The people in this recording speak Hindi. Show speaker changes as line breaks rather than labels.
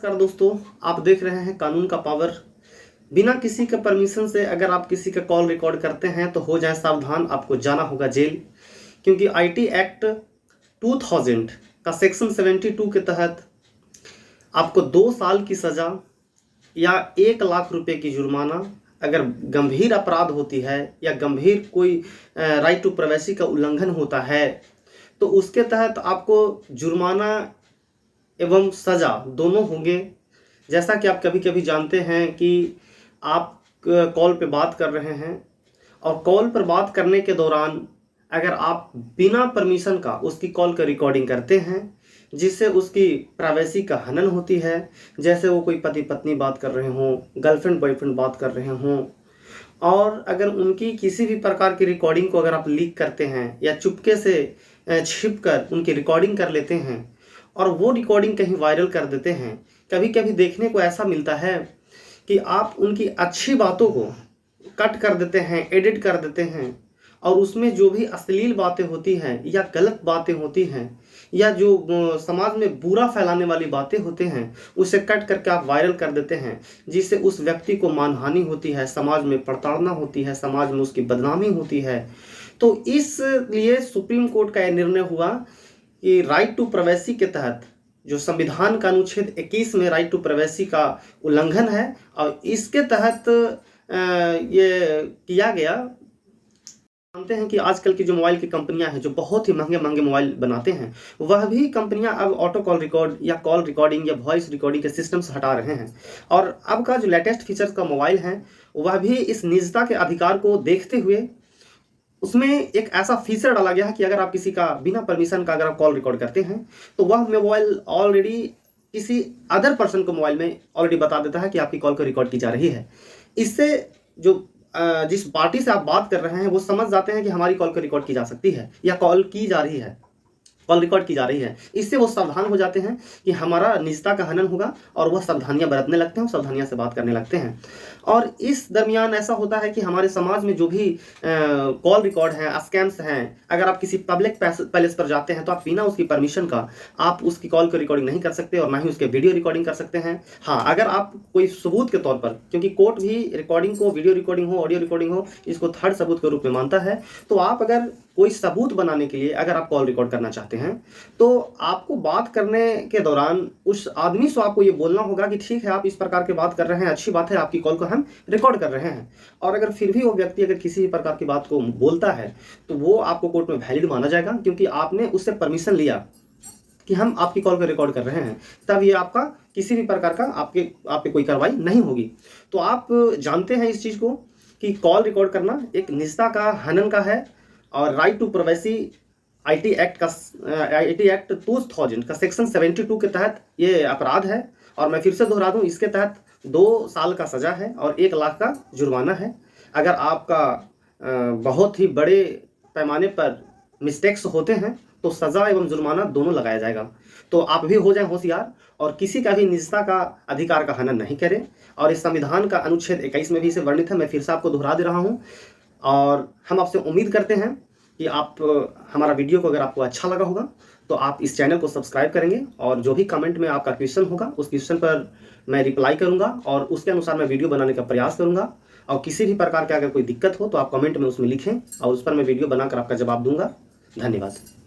नमस्कार दोस्तों, आप देख रहे हैं कानून का पावर। बिना किसी के परमिशन से अगर आप किसी का कॉल रिकॉर्ड करते हैं तो हो जाए सावधान, आपको जाना होगा जेल। क्योंकि आईटी एक्ट 2000 का सेक्शन 72 के तहत आपको 2 साल की सज़ा या 1 लाख रुपए की जुर्माना, अगर गंभीर अपराध होती है या गंभीर कोई राइट टू प्राइवेसी का उल्लंघन होता है तो उसके तहत आपको जुर्माना एवं सज़ा दोनों होंगे। जैसा कि आप कभी कभी जानते हैं कि आप कॉल पे बात कर रहे हैं और कॉल पर बात करने के दौरान अगर आप बिना परमिशन का उसकी कॉल का रिकॉर्डिंग करते हैं जिससे उसकी प्राइवेसी का हनन होती है। जैसे वो कोई पति पत्नी बात कर रहे हों, गर्लफ्रेंड बॉयफ्रेंड बात कर रहे हों, और अगर उनकी किसी भी प्रकार की रिकॉर्डिंग को अगर आप लीक करते हैं या चुपके से छिप कर उनकी रिकॉर्डिंग कर लेते हैं और वो रिकॉर्डिंग कहीं वायरल कर देते हैं। कभी कभी देखने को ऐसा मिलता है कि आप उनकी अच्छी बातों को कट कर देते हैं, एडिट कर देते हैं, और उसमें जो भी अश्लील बातें होती हैं या गलत बातें होती हैं या जो समाज में बुरा फैलाने वाली बातें होते हैं उसे कट करके आप वायरल कर देते हैं, जिससे उस व्यक्ति को मानहानि होती है, समाज में प्रताड़ना होती है, समाज में उसकी बदनामी होती है। तो इसलिए सुप्रीम कोर्ट का यह निर्णय हुआ कि राइट टू प्राइवेसी के तहत जो संविधान का अनुच्छेद 21 में राइट टू प्राइवेसी का उल्लंघन है और इसके तहत ये किया गया। जानते हैं कि आजकल की जो मोबाइल की कंपनियां हैं जो बहुत ही महंगे महंगे मोबाइल बनाते हैं, वह भी कंपनियां अब ऑटो कॉल रिकॉर्ड या कॉल रिकॉर्डिंग या वॉइस रिकॉर्डिंग के सिस्टम्स हटा रहे हैं। और अब का जो लेटेस्ट फीचर्स का मोबाइल है वह भी इस निजता के अधिकार को देखते हुए उसमें एक ऐसा फीचर डाला गया है कि अगर आप किसी का बिना परमिशन का अगर आप कॉल रिकॉर्ड करते हैं तो वह मोबाइल ऑलरेडी किसी अदर पर्सन को मोबाइल में ऑलरेडी बता देता है कि आपकी कॉल को रिकॉर्ड की जा रही है। इससे जो जिस पार्टी से आप बात कर रहे हैं वो समझ जाते हैं कि हमारी कॉल को रिकॉर्ड की जा सकती है या कॉल की जा रही है, कॉल रिकॉर्ड की जा रही है। इससे वो सावधान हो जाते हैं कि हमारा निजता का हनन होगा और वह सावधानियां बरतने लगते हैं, सावधानियां से बात करने लगते हैं। और इस दरमियान ऐसा होता है कि हमारे समाज में जो भी कॉल रिकॉर्ड हैं, स्कैम्स हैं, अगर आप किसी पब्लिक पैलेस पर जाते हैं तो आप बिना उसकी परमिशन का आप उसकी कॉल को रिकॉर्डिंग नहीं कर सकते और ना ही उसके वीडियो रिकॉर्डिंग कर सकते हैं। हाँ, अगर आप कोई सबूत के तौर पर, क्योंकि कोर्ट भी रिकॉर्डिंग को, वीडियो रिकॉर्डिंग हो, ऑडियो रिकॉर्डिंग हो, इसको थर्ड सबूत के रूप में मानता है। तो आप अगर कोई सबूत बनाने के लिए अगर आप कॉल रिकॉर्ड करना चाहते हैं तो आपको बात करने के दौरान उस आदमी से आपको ये बोलना होगा कि ठीक है, आप इस प्रकार की बात कर रहे हैं, अच्छी बात है, आपकी कॉल को हम रिकॉर्ड कर रहे हैं। और अगर फिर भी वो व्यक्ति अगर किसी भी प्रकार की बात को बोलता है तो वो आपको कोर्ट में वैलिड माना जाएगा, क्योंकि आपने उससे परमिशन लिया कि हम आपकी कॉल को रिकॉर्ड कर रहे हैं। तब ये आपका किसी भी प्रकार का आपके कोई कार्रवाई नहीं होगी। तो आप जानते हैं इस चीज़ को कि कॉल रिकॉर्ड करना एक निजता का हनन का है और right to privacy IT act 2000 का सेक्शन 72 के तहत ये अपराध है। और मैं फिर से दोहरा दूं, इसके तहत 2 साल का सज़ा है और 1 लाख का जुर्माना है। अगर आपका बहुत ही बड़े पैमाने पर मिस्टेक्स होते हैं तो सज़ा एवं जुर्माना दोनों लगाया जाएगा। तो आप भी हो जाएं होशियार और किसी का भी निजता का अधिकार का हनन नहीं करें। और इस संविधान का अनुच्छेद 21 में भी इसे वर्णित है, मैं फिर से आपको दोहरा दे रहा हूँ। और हम आपसे उम्मीद करते हैं कि आप हमारा वीडियो को अगर आपको अच्छा लगा होगा तो आप इस चैनल को सब्सक्राइब करेंगे और जो भी कमेंट में आपका क्वेश्चन होगा उस क्वेश्चन पर मैं रिप्लाई करूंगा और उसके अनुसार मैं वीडियो बनाने का प्रयास करूंगा। और किसी भी प्रकार का अगर कोई दिक्कत हो तो आप कमेंट में उसमें लिखें और उस पर मैं वीडियो बनाकर आपका जवाब दूंगा। धन्यवाद।